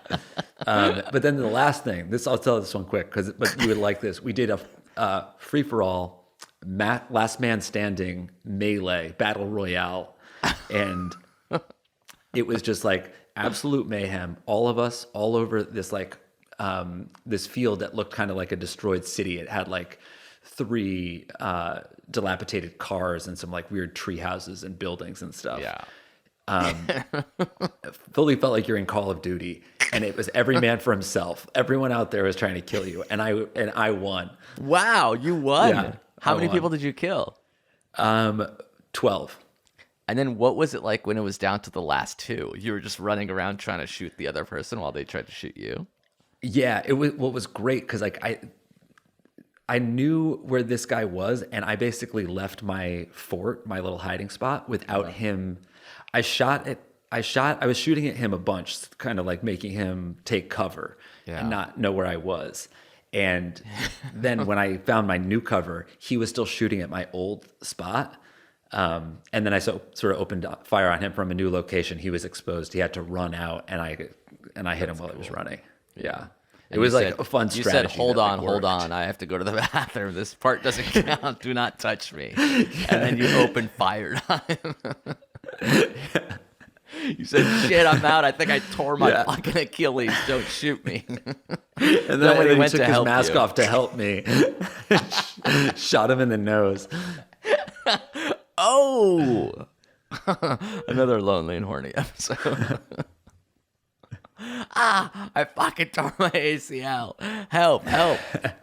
Speaker 3: But then the last thing, I'll tell this one quick, but you would like this. We did a free for all. Last man standing melee battle royale, and it was just like absolute mayhem. All of us all over this like this field that looked kind of like a destroyed city. It had like 3 dilapidated cars and some like weird tree houses and buildings and stuff.
Speaker 4: Yeah.
Speaker 3: Fully felt like you're in Call of Duty, and it was every man for himself. Everyone out there was trying to kill you, and I won.
Speaker 4: Wow, you won.
Speaker 3: Yeah,
Speaker 4: How
Speaker 3: I
Speaker 4: many
Speaker 3: won.
Speaker 4: people did you kill?
Speaker 3: 12.
Speaker 4: And then what was it like when it was down to the last two? You were just running around trying to shoot the other person while they tried to shoot you?
Speaker 3: Yeah, it was what was great because like I knew where this guy was, and I basically left my fort, my little hiding spot, without him. I was shooting at him a bunch, kind of like making him take cover and not know where I was. And then when I found my new cover, he was still shooting at my old spot. And then I sort of opened fire on him from a new location. He was exposed. He had to run out, and I hit him while he was running. Yeah. It was like a fun strategy.
Speaker 4: You said, hold
Speaker 3: that, like,
Speaker 4: on.
Speaker 3: worked.
Speaker 4: I have to go to the bathroom. This part doesn't count. Do not touch me. And then you opened fire on him. You said, shit, I'm out. I think I tore my fucking Achilles. Don't shoot me.
Speaker 3: And then when he
Speaker 4: went
Speaker 3: took
Speaker 4: to
Speaker 3: his
Speaker 4: help
Speaker 3: mask
Speaker 4: you.
Speaker 3: off to help me, shot him in the nose.
Speaker 4: Oh! Another lonely and horny episode. I fucking tore my ACL. Help.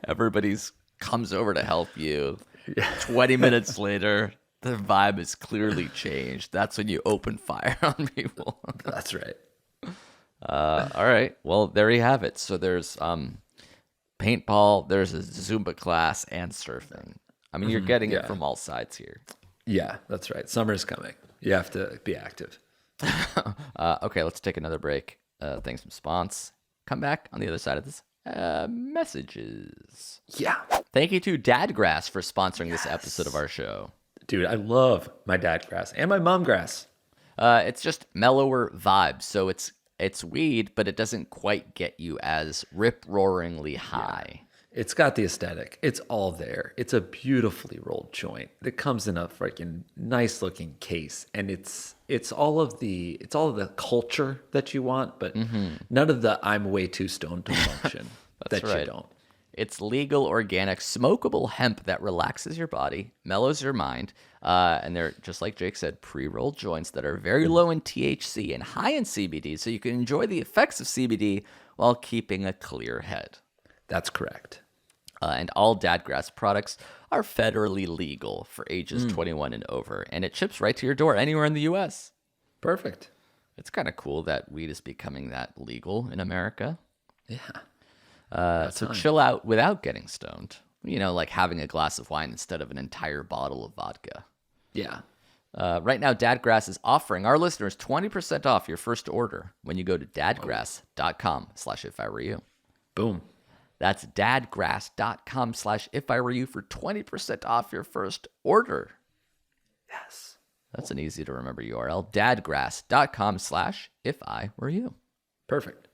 Speaker 4: Everybody's comes over to help you. 20 minutes later, the vibe is clearly changed. That's when you open fire on people.
Speaker 3: That's right.
Speaker 4: All right. Well, there you have it. So there's paintball, there's a Zumba class, and surfing. I mean, you're getting it from all sides here.
Speaker 3: Yeah, that's right. Summer's coming. You have to be active.
Speaker 4: Okay, let's take another break. Thanks from Spons. Come back on the other side of this. Messages.
Speaker 3: Yeah.
Speaker 4: Thank you to DadGrass for sponsoring this episode of our show.
Speaker 3: Dude, I love my DadGrass and my momgrass.
Speaker 4: It's just mellower vibes. So it's weed, but it doesn't quite get you as rip-roaringly high.
Speaker 3: It's got the aesthetic. It's all there. It's a beautifully rolled joint. It comes in a freaking nice looking case, and it's all of the culture that you want, but none of the I'm way too stoned to function that
Speaker 4: right.
Speaker 3: you don't.
Speaker 4: It's legal, organic, smokable hemp that relaxes your body, mellows your mind, and they're, just like Jake said, pre-rolled joints that are very low in THC and high in CBD, so you can enjoy the effects of CBD while keeping a clear head.
Speaker 3: That's correct.
Speaker 4: And all DadGrass products are federally legal for ages 21 and over, and it ships right to your door anywhere in the U.S.
Speaker 3: Perfect.
Speaker 4: It's kind of cool that weed is becoming that legal in America.
Speaker 3: Yeah.
Speaker 4: So chill out without getting stoned. You know, like having a glass of wine instead of an entire bottle of vodka.
Speaker 3: Yeah.
Speaker 4: Right now, DadGrass is offering our listeners 20% off your first order when you go to dadgrass.com/ifiwereyou.
Speaker 3: Boom.
Speaker 4: That's dadgrass.com/ifiwereyou for 20% off your first order.
Speaker 3: Yes.
Speaker 4: That's an easy to remember URL. dadgrass.com/ifiwereyou.
Speaker 3: Perfect.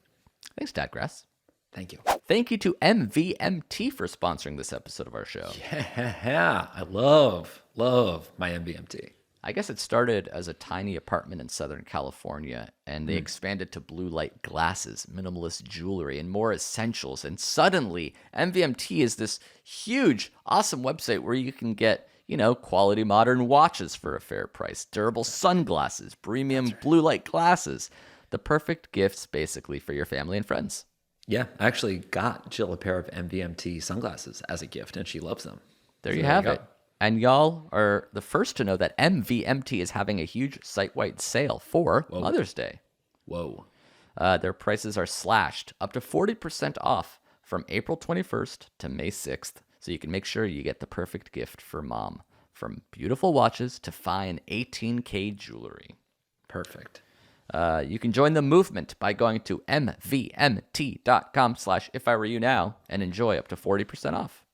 Speaker 4: Thanks, DadGrass.
Speaker 3: Thank you.
Speaker 4: Thank you to MVMT for sponsoring this episode of our show.
Speaker 3: Yeah. I love my MVMT.
Speaker 4: I guess it started as a tiny apartment in Southern California, and they expanded to blue light glasses, minimalist jewelry, and more essentials. And suddenly, MVMT is this huge, awesome website where you can get, quality modern watches for a fair price, durable sunglasses, premium blue light glasses, the perfect gifts basically for your family and friends.
Speaker 3: Yeah. I actually got Jill a pair of MVMT sunglasses as a gift, and she loves them.
Speaker 4: There
Speaker 3: So
Speaker 4: you have
Speaker 3: go.
Speaker 4: it. And y'all are the first to know that MVMT is having a huge site-wide sale for Mother's Day.
Speaker 3: Whoa.
Speaker 4: Their prices are slashed up to 40% off from April 21st to May 6th, so you can make sure you get the perfect gift for mom. From beautiful watches to fine 18K jewelry.
Speaker 3: Perfect.
Speaker 4: You can join the movement by going to mvmt.com/ifiwereyou now and enjoy up to 40% off.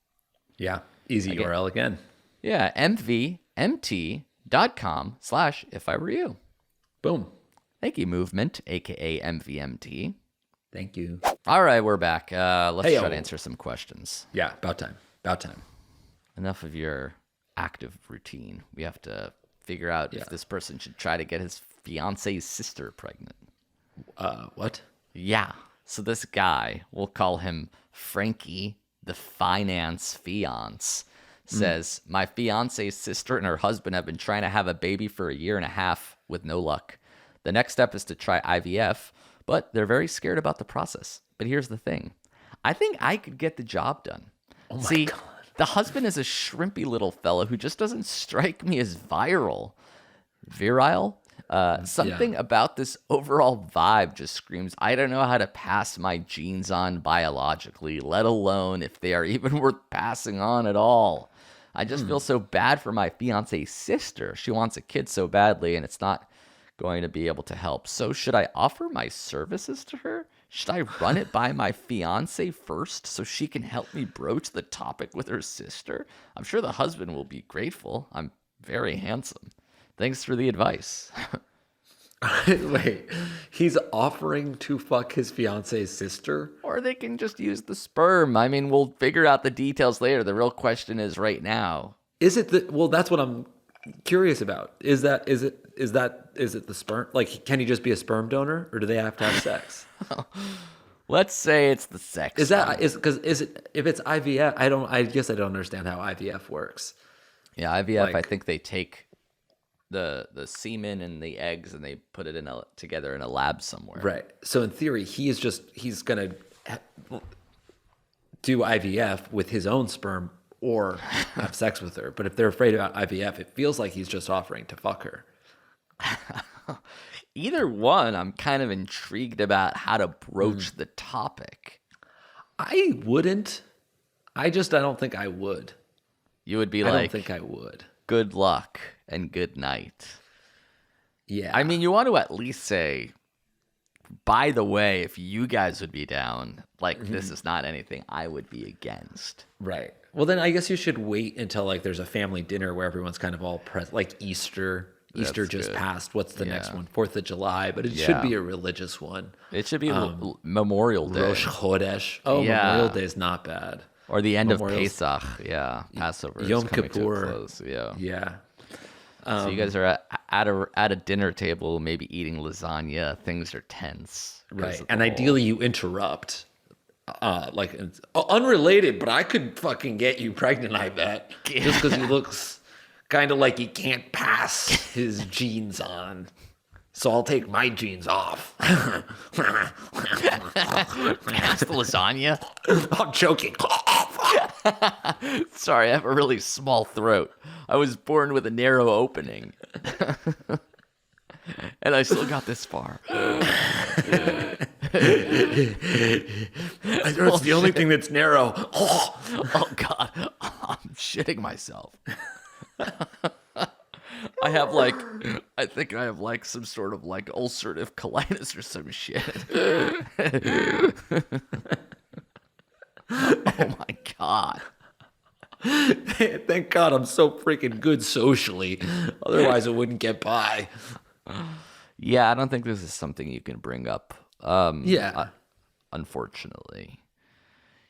Speaker 3: Yeah. Easy URL again.
Speaker 4: Yeah, mvmt.com/ifiwereyou.
Speaker 3: Boom.
Speaker 4: Thank you, Movement, aka MVMT.
Speaker 3: Thank you.
Speaker 4: All right, we're back. Let's
Speaker 3: Hey-o.
Speaker 4: try to answer some questions.
Speaker 3: Yeah. About time.
Speaker 4: Enough of your active routine. We have to figure out if this person should try to get his fiance's sister pregnant.
Speaker 3: What?
Speaker 4: Yeah. So this guy, we'll call him Frankie, the finance fiance, says, my fiance's sister and her husband have been trying to have a baby for 1.5 years with no luck. The next step is to try IVF, but they're very scared about the process. But here's the thing. I think I could get the job done.
Speaker 3: Oh my
Speaker 4: See,
Speaker 3: God.
Speaker 4: the husband is a shrimpy little fellow who just doesn't strike me as virile. Virile? Something about this overall vibe just screams, I don't know how to pass my genes on biologically, let alone if they are even worth passing on at all. I just feel so bad for my fiance's sister. She wants a kid so badly, and it's not going to be able to help. So should I offer my services to her? Should I run it by my fiance first so she can help me broach the topic with her sister? I'm sure the husband will be grateful. I'm very handsome. Thanks for the advice.
Speaker 3: Wait, he's offering to fuck his fiance's sister?
Speaker 4: Or they can just use the sperm. I mean, we'll figure out the details later. The real question is right now.
Speaker 3: Is it well, that's what I'm curious about. Is it the sperm? Like, can he just be a sperm donor, or do they have to have sex?
Speaker 4: Let's say it's the sex.
Speaker 3: If it's IVF, I guess I don't understand how IVF works.
Speaker 4: Yeah, IVF, I think they take the semen and the eggs and they put it together in a lab somewhere.
Speaker 3: Right. So in theory, he's gonna do IVF with his own sperm or have sex with her. But if they're afraid about IVF, it feels like he's just offering to fuck her.
Speaker 4: Either one, I'm kind of intrigued about how to broach the topic.
Speaker 3: I wouldn't. I don't think I would.
Speaker 4: You would be
Speaker 3: I
Speaker 4: like,
Speaker 3: don't think I would.
Speaker 4: Good luck and good night.
Speaker 3: Yeah.
Speaker 4: I mean, you want to at least say, by the way, if you guys would be down, like this is not anything I would be against.
Speaker 3: Right. Well, then I guess you should wait until like there's a family dinner where everyone's kind of all present, like Easter. Easter
Speaker 4: That's
Speaker 3: just
Speaker 4: good.
Speaker 3: passed. What's the next
Speaker 4: Yeah.
Speaker 3: one? 4th of July, but it
Speaker 4: Yeah.
Speaker 3: should be a religious one.
Speaker 4: It should be Memorial Day.
Speaker 3: Rosh Chodesh. Oh,
Speaker 4: Yeah.
Speaker 3: Memorial Day is not bad.
Speaker 4: Or the end
Speaker 3: Memorial's-
Speaker 4: of Pesach. Yeah. Passover is
Speaker 3: Yom
Speaker 4: coming to a
Speaker 3: Kippur.
Speaker 4: close. Yeah.
Speaker 3: Yeah.
Speaker 4: So you guys are at a dinner table, maybe eating lasagna. Things are tense. 'cause
Speaker 3: Right.
Speaker 4: of the
Speaker 3: And
Speaker 4: whole-
Speaker 3: ideally you interrupt. Like it's unrelated, but I could fucking get you pregnant, I bet. Just because he looks kind of like he can't pass his genes on. So I'll take my genes off.
Speaker 4: Pass the lasagna.
Speaker 3: I'm joking.
Speaker 4: Sorry, I have a really small throat. I was born with a narrow opening. And I still got this far.
Speaker 3: It's the only thing that's narrow.
Speaker 4: Oh, God. I'm shitting myself. I think I have like some sort of like ulcerative colitis or some shit. Oh my God.
Speaker 3: Thank God I'm so freaking good socially. Otherwise, it wouldn't get by.
Speaker 4: Yeah, I don't think this is something you can bring up.
Speaker 3: Yeah.
Speaker 4: Unfortunately.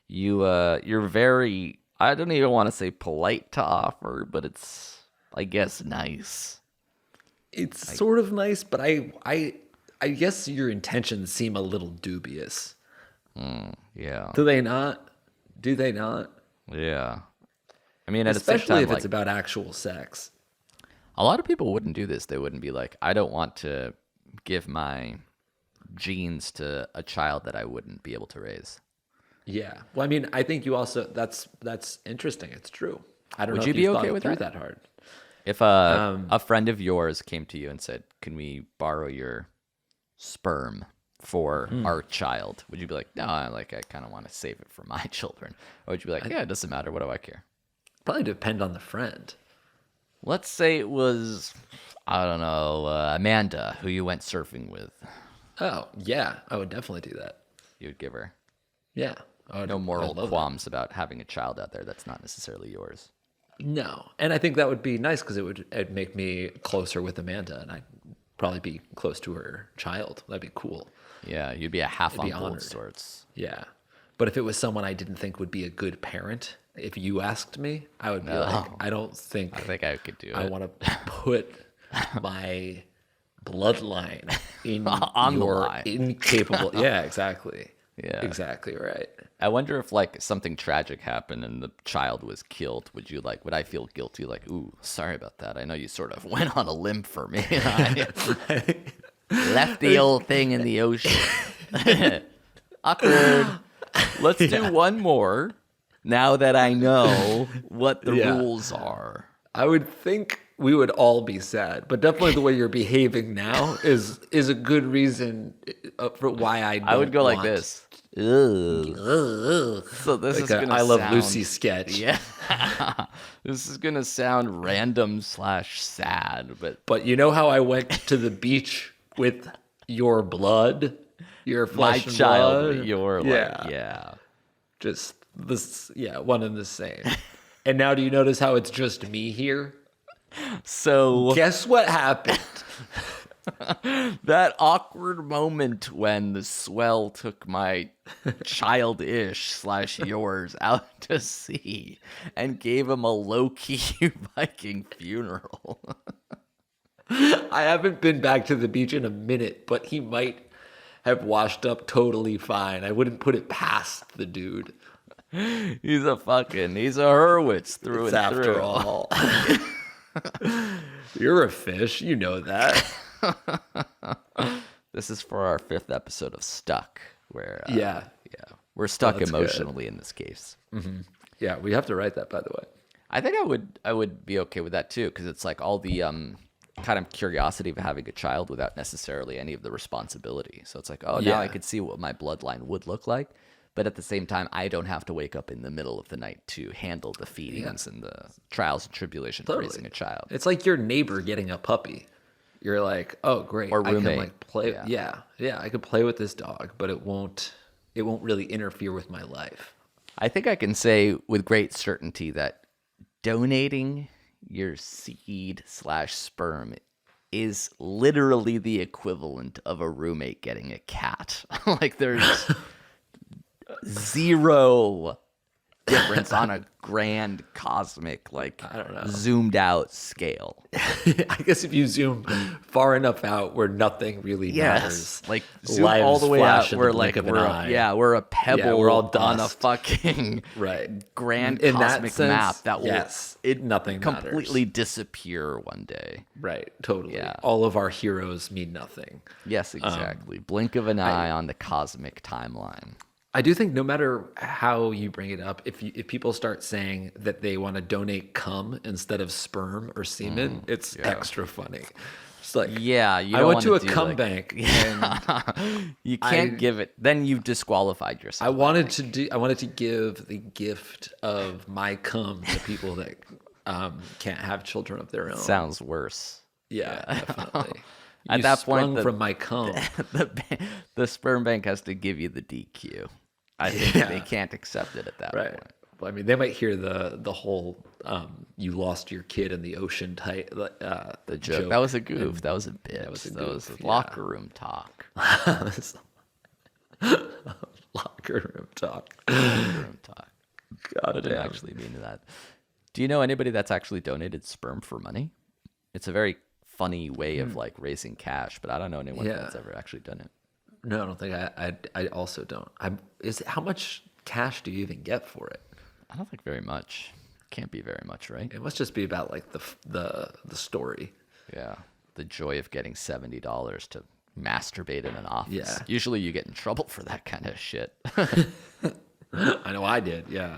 Speaker 4: You're very, I don't even want to say polite to offer, but it's, I guess, nice.
Speaker 3: It's sort of nice, but I guess your intentions seem a little dubious.
Speaker 4: Yeah.
Speaker 3: Do they not? Do they not?
Speaker 4: Yeah. I mean, at
Speaker 3: Especially
Speaker 4: the same time,
Speaker 3: if
Speaker 4: like,
Speaker 3: it's about actual sex.
Speaker 4: a lot of people wouldn't do this. They wouldn't be like, I don't want to give my genes to a child that I wouldn't be able to raise.
Speaker 3: Yeah. Well, I mean, I think you also that's interesting. It's true. I don't
Speaker 4: Would
Speaker 3: know
Speaker 4: you
Speaker 3: if
Speaker 4: be
Speaker 3: you've
Speaker 4: okay
Speaker 3: thought
Speaker 4: with
Speaker 3: through
Speaker 4: that?
Speaker 3: that hard.
Speaker 4: If a friend of yours came to you and said, can we borrow your sperm for our child? Would you be like, no, I kind of want to save it for my children? Or would you be like, yeah, it doesn't matter. What do I care?
Speaker 3: Probably depend on the friend.
Speaker 4: Let's say it was, I don't know, Amanda, who you went surfing with.
Speaker 3: Oh, yeah. I would definitely do that.
Speaker 4: You would give her
Speaker 3: Yeah.
Speaker 4: no moral
Speaker 3: I'd love that.
Speaker 4: qualms about having a child out there that's not necessarily yours.
Speaker 3: No. And I think that would be nice because it'd make me closer with Amanda and I'd probably be close to her child. That'd be cool.
Speaker 4: Yeah, you'd be a half
Speaker 3: be
Speaker 4: uncle of
Speaker 3: honored.
Speaker 4: sorts.
Speaker 3: Yeah. But if it was someone I didn't think would be a good parent, if you asked me, I would be like, I don't think
Speaker 4: I think I could do it.
Speaker 3: I want to put my bloodline in
Speaker 4: On the
Speaker 3: your
Speaker 4: line.
Speaker 3: incapable. Yeah, exactly.
Speaker 4: Yeah.
Speaker 3: Exactly right.
Speaker 4: I wonder if like something tragic happened and the child was killed. Would I feel guilty? Like, ooh, sorry about that. I know you sort of went on a limb for me. Left the old thing in the ocean. Awkward. Let's do one more now that I know what the rules are.
Speaker 3: I would think we would all be sad, but definitely the way you're behaving now is a good reason for why
Speaker 4: I would go like this. Ugh. So this is gonna
Speaker 3: I Love Lucy sketch.
Speaker 4: Yeah. This is gonna sound random/sad,
Speaker 3: but you know how I went to the beach with your blood, your flesh
Speaker 4: my
Speaker 3: and
Speaker 4: child,
Speaker 3: blood?
Speaker 4: your
Speaker 3: Just this, one and the same. And now, do you notice how it's just me here?
Speaker 4: So
Speaker 3: guess what happened?
Speaker 4: That awkward moment when the swell took my childish/yours out to sea and gave him a low-key Viking funeral.
Speaker 3: I haven't been back to the beach in a minute, but he might have washed up totally fine. I wouldn't put it past the dude.
Speaker 4: He's a Hurwitz through and
Speaker 3: after
Speaker 4: through.
Speaker 3: all. You're a fish, you know that.
Speaker 4: This is for our 5th episode of Stuck, where we're stuck emotionally in this case.
Speaker 3: Mm-hmm. Yeah, we have to write that, by the way.
Speaker 4: I think I would be okay with that too, because it's like all the kind of curiosity of having a child without necessarily any of the responsibility. So it's like, now I could see what my bloodline would look like. But at the same time, I don't have to wake up in the middle of the night to handle the feedings and the trials and tribulations of raising a child.
Speaker 3: It's like your neighbor getting a puppy. You're like, oh, great.
Speaker 4: Or roommate.
Speaker 3: I can play. Yeah, I could play with this dog, but it won't really interfere with my life.
Speaker 4: I think I can say with great certainty that donating your seed/sperm is literally the equivalent of a roommate getting a cat. Like there's zero difference on a grand cosmic, like,
Speaker 3: I don't know,
Speaker 4: zoomed out scale.
Speaker 3: I guess if you zoom far enough out where nothing really matters,
Speaker 4: like zoom all the way out, we're a pebble,
Speaker 3: we're all
Speaker 4: on a fucking grand
Speaker 3: in
Speaker 4: cosmic
Speaker 3: that
Speaker 4: map
Speaker 3: sense,
Speaker 4: that will
Speaker 3: nothing
Speaker 4: completely
Speaker 3: matters.
Speaker 4: Disappear one day.
Speaker 3: Right, totally.
Speaker 4: Yeah.
Speaker 3: All of our heroes mean nothing.
Speaker 4: Yes, exactly. Blink of an eye on the cosmic timeline.
Speaker 3: I do think no matter how you bring it up, if people start saying that they want to donate cum instead of sperm or semen, it's extra funny. It's like,
Speaker 4: I
Speaker 3: went to a cum bank
Speaker 4: and you can't give it. Then you've disqualified yourself.
Speaker 3: I wanted to give the gift of my cum to people that can't have children of their own.
Speaker 4: Sounds worse.
Speaker 3: Yeah. Definitely.
Speaker 4: At that point,
Speaker 3: from my cum,
Speaker 4: the sperm bank has to give you the DQ. I think they can't accept it at that point.
Speaker 3: Well, I mean, they might hear the whole "you lost your kid in the ocean" the joke.
Speaker 4: That was a goof. That was a bit.
Speaker 3: That was
Speaker 4: locker room talk.
Speaker 3: Locker room talk.
Speaker 4: God, I didn't actually mean that. Do you know anybody that's actually donated sperm for money? It's a very funny way of like raising cash, but I don't know anyone that's ever actually done it.
Speaker 3: No, I don't think I also don't. How much cash do you even get for it?
Speaker 4: I don't think very much. Can't be very much, right?
Speaker 3: It must just be about like the story.
Speaker 4: Yeah, the joy of getting $70 to masturbate in an office.
Speaker 3: Yeah.
Speaker 4: Usually you get in trouble for that kind of shit.
Speaker 3: I know I did. Yeah.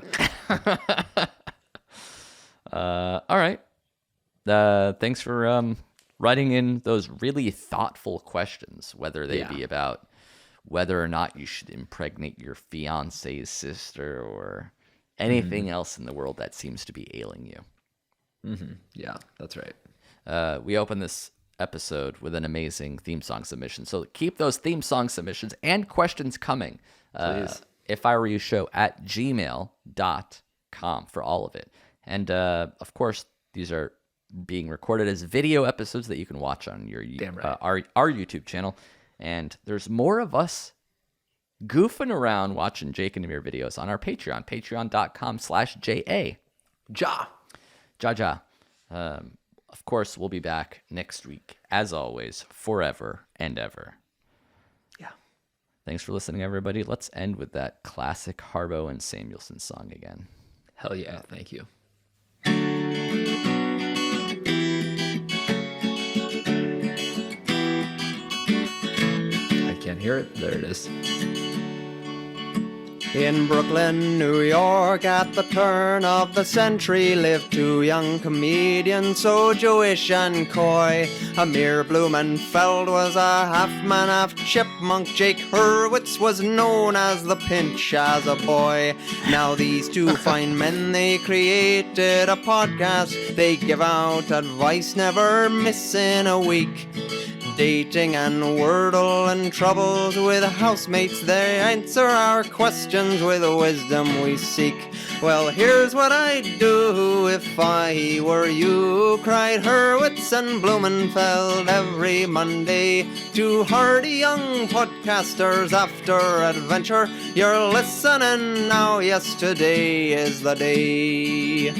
Speaker 4: All right. Thanks for writing in those really thoughtful questions, whether they be about whether or not you should impregnate your fiance's sister or anything else in the world that seems to be ailing you.
Speaker 3: Mm-hmm. Yeah, that's right.
Speaker 4: We open this episode with an amazing theme song submission. So keep those theme song submissions and questions coming.
Speaker 3: Please.
Speaker 4: If I Were You Show at gmail.com for all of it. And of course, these are being recorded as video episodes that you can watch on your our YouTube channel. And there's more of us goofing around watching Jake and Amir videos on our Patreon, patreon.com/JA. Ja. Of course, we'll be back next week, as always, forever and ever.
Speaker 3: Yeah.
Speaker 4: Thanks for listening, everybody. Let's end with that classic Harbo and Samuelson song again.
Speaker 3: Hell yeah. Thank you. can't hear it. There it is.
Speaker 2: In Brooklyn, New York, at the turn of the century, lived two young comedians so Jewish and coy. Amir Blumenfeld was a half-man, half-chipmunk. Jake Hurwitz was known as the Pinch as a boy. Now these two fine men, they created a podcast. They give out advice, never missing a week. Dating and Wordle and troubles with housemates, they answer our questions with the wisdom we seek. Well, here's what I'd do if I were you, cried Hurwitz and Blumenfeld every Monday. Two hardy young podcasters after adventure, you're listening now, yes, today is the day.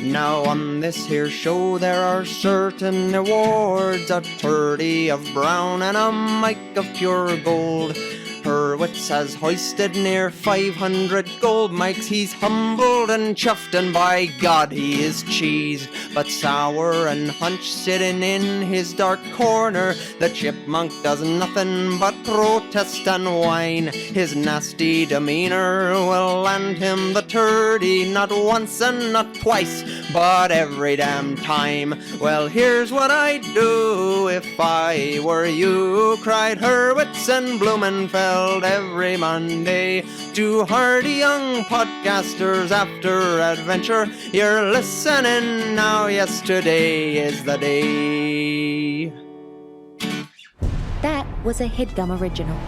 Speaker 2: Now on this here show there are certain awards, a 30 of brown and a mic of pure gold. Hurwitz has hoisted near 500 gold mics. He's humbled and chuffed, and by God he is cheese. But sour and hunch sitting in his dark corner, the chipmunk does nothing but protest and whine. His nasty demeanor will land him the 30, not once and not twice, but every damn time. Well, here's what I'd do if I were you, cried Hurwitz and Blumenfeld every Monday. Two hardy young podcasters after adventure, you're listening now, yes, today is the day.
Speaker 1: That was a Headgum original.